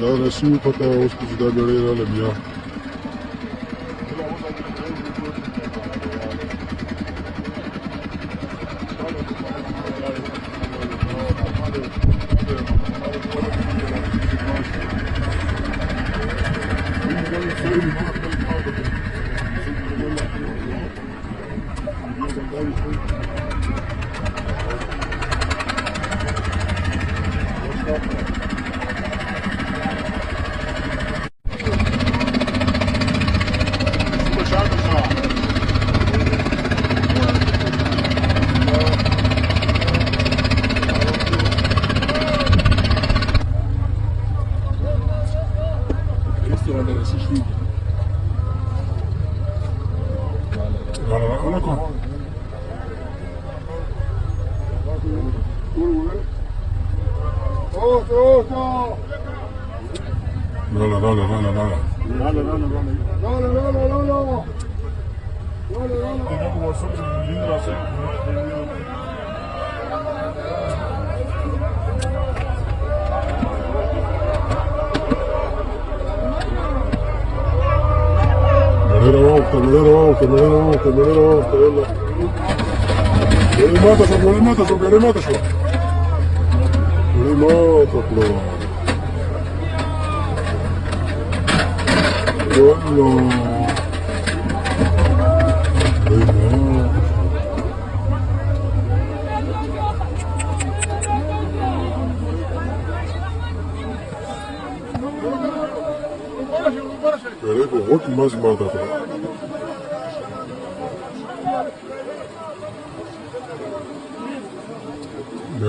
دا رسیو پته اوس چې دا ګړۍ راله بیا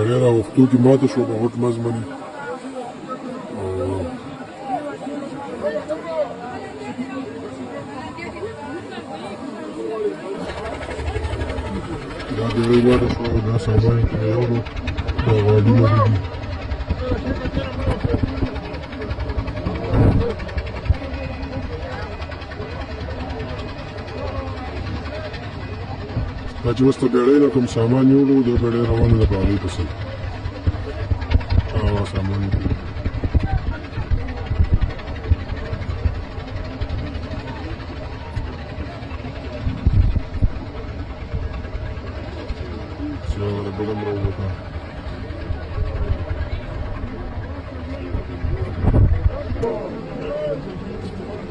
ډېر وختو کې ماته شو په غټ مزمنې دا ډېرې ماته شو دا سامان کې راوړو دا غاډونه دي چې اوس ته بېړۍ نه کوم سامان یوړو د بېړۍ روانه ده په هغې پسې هغه سامان چې هغه بل هم راووته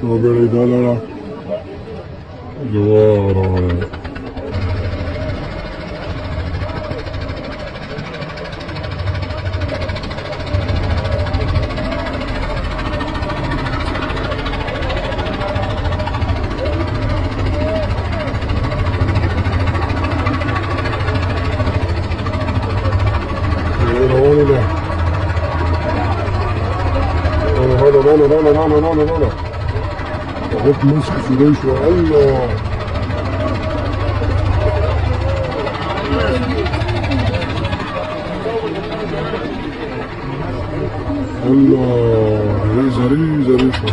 نو بېړۍ دا لاړه جوار راغلی لا غط مسك سليش الله الله زري شو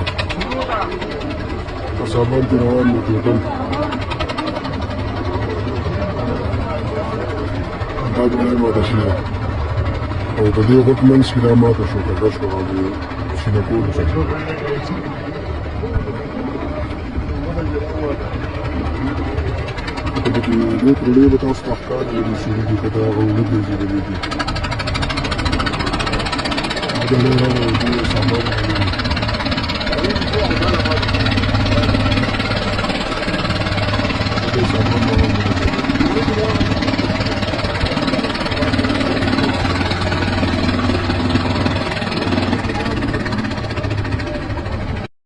فسابان روان متوتم دا بلای ماته شي او په دې غط منځ کې دا ماته شو کږه شو او شینه کول شو دې پرې به تاسو ښکار دي چې دې په دا غوړي دي چې دې دا نه راوړي سامان